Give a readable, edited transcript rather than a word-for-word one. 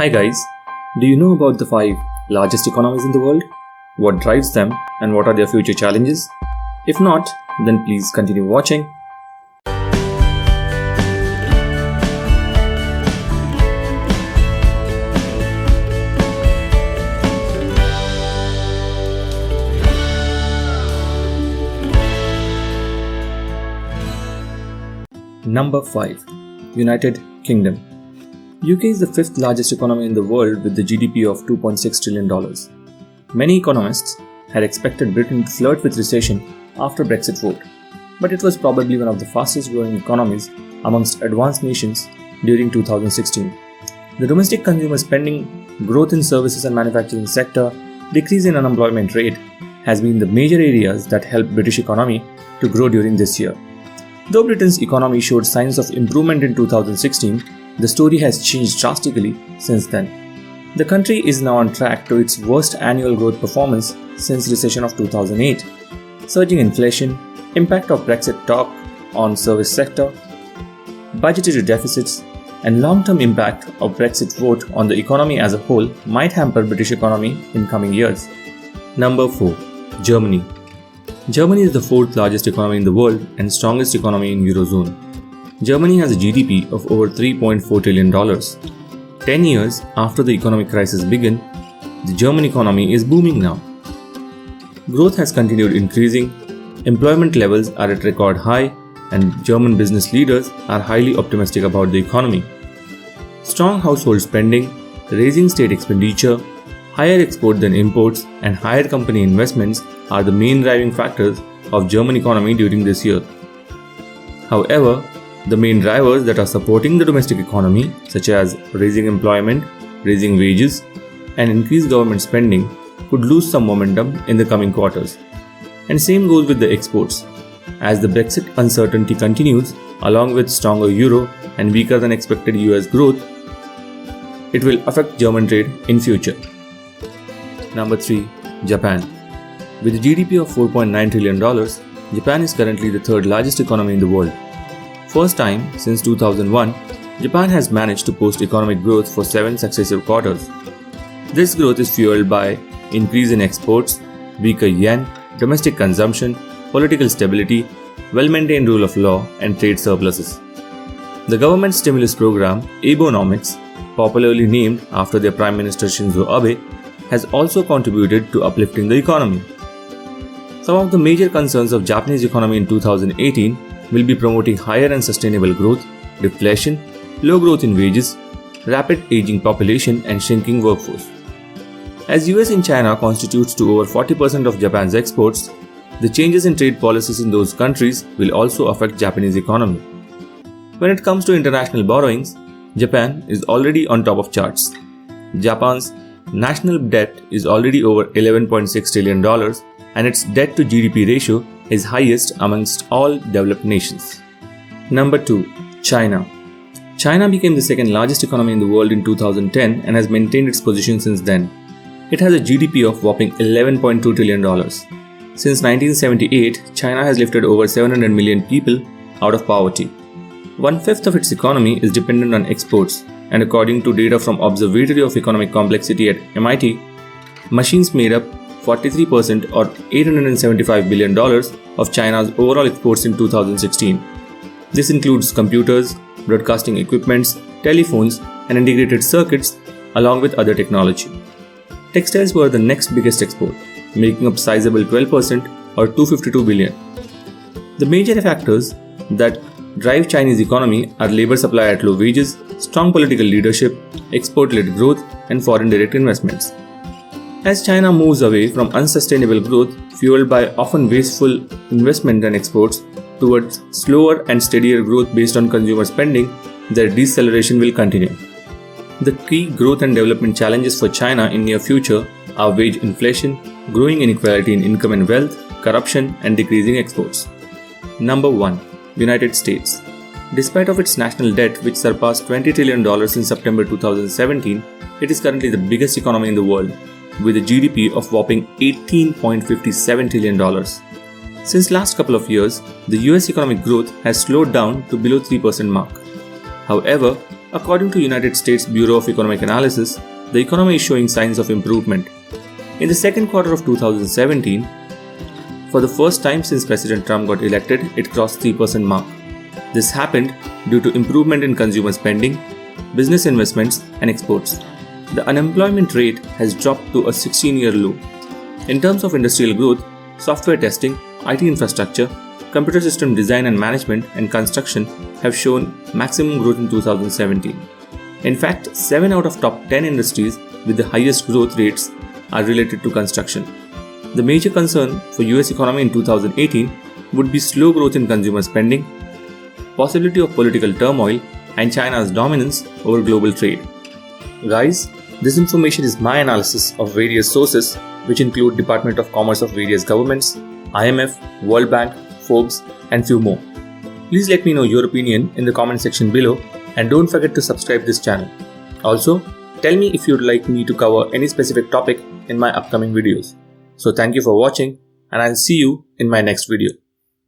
Hi guys, do you know about the 5 largest economies in the world? What drives them and what are their future challenges? If not, then please continue watching. Number 5. United Kingdom. UK is the 5th largest economy in the world with the GDP of $2.6 trillion. Many economists had expected Britain to flirt with recession after Brexit vote, but it was probably one of the fastest growing economies amongst advanced nations during 2016. The domestic consumer spending, growth in services and manufacturing sector, decrease in unemployment rate has been the major areas that helped British economy to grow during this year. Though Britain's economy showed signs of improvement in 2016, the story has changed drastically since then. The country is now on track to its worst annual growth performance since recession of 2008. Surging inflation, impact of Brexit talk on service sector, budgetary deficits, and long-term impact of Brexit vote on the economy as a whole might hamper British economy in coming years. Number 4. Germany. Germany is the 4th largest economy in the world and strongest economy in Eurozone. Germany has a GDP of over $3.4 trillion. 10 years after the economic crisis began, the German economy is booming now. Growth has continued increasing, employment levels are at record high, and German business leaders are highly optimistic about the economy. Strong household spending, raising state expenditure, higher export than imports, and higher company investments are the main driving factors of German economy during this year. However, the main drivers that are supporting the domestic economy, such as raising employment, raising wages, and increased government spending, could lose some momentum in the coming quarters. And same goes with the exports. As the Brexit uncertainty continues, along with stronger euro and weaker than expected US growth, it will affect German trade in future. Number 3. Japan. With a GDP of $4.9 trillion, Japan is currently the 3rd largest economy in the world. First time since 2001, Japan has managed to post economic growth for 7 successive quarters. This growth is fueled by increase in exports, weaker yen, domestic consumption, political stability, well-maintained rule of law, and trade surpluses. The government stimulus program, Economies, popularly named after their Prime Minister Shinzo Abe, has also contributed to uplifting the economy. Some of the major concerns of Japanese economy in 2018 will be promoting higher and sustainable growth, deflation, low growth in wages, rapid aging population, and shrinking workforce. As US and China constitutes to over 40% of Japan's exports, the changes in trade policies in those countries will also affect Japanese economy. When it comes to international borrowings, Japan is already on top of charts. Japan's national debt is already over $11.6 trillion and its debt to GDP ratio is highest amongst all developed nations. Number 2. China. China became the 2nd largest economy in the world in 2010 and has maintained its position since then. It has a GDP of whopping $11.2 trillion. Since 1978, China has lifted over 700 million people out of poverty. 1/5 of its economy is dependent on exports, and according to data from Observatory of Economic Complexity at MIT, machines made up 43% or $875 billion of China's overall exports in 2016. This includes computers, broadcasting equipments, telephones, and integrated circuits, along with other technology. Textiles were the next biggest export, making up sizable 12% or $252 billion. The major factors that drive Chinese economy are labor supply at low wages, strong political leadership, export-led growth, and foreign direct investments. As China moves away from unsustainable growth fueled by often wasteful investment and exports towards slower and steadier growth based on consumer spending, their deceleration will continue. The key growth and development challenges for China in near future are wage inflation, growing inequality in income and wealth, corruption, and decreasing exports. Number 1. United States. Despite of its national debt, which surpassed $20 trillion in September 2017, it is currently the biggest economy in the world, with a GDP of whopping $18.57 trillion. Since last couple of years, the US economic growth has slowed down to below 3% mark. However, According to United States Bureau of Economic Analysis, the economy is showing signs of improvement. In the second quarter of 2017, for the first time since President Trump got elected, it crossed 3% mark. This happened due to improvement in consumer spending, business investments, and exports. The unemployment rate has dropped to a 16-year low. In terms of industrial growth, software testing, IT infrastructure, computer system design and management, and construction have shown maximum growth in 2017. In fact, 7 out of top 10 industries with the highest growth rates are related to construction. The major concern for US economy in 2018 would be slow growth in consumer spending, possibility of political turmoil, and China's dominance over global trade. Guys, this information is my analysis of various sources which include Department of Commerce of various governments, IMF, World Bank, Forbes, and few more. Please let me know your opinion in the comment section below and don't forget to subscribe this channel. Also, tell me if you'd like me to cover any specific topic in my upcoming videos. So thank you for watching and I'll see you in my next video.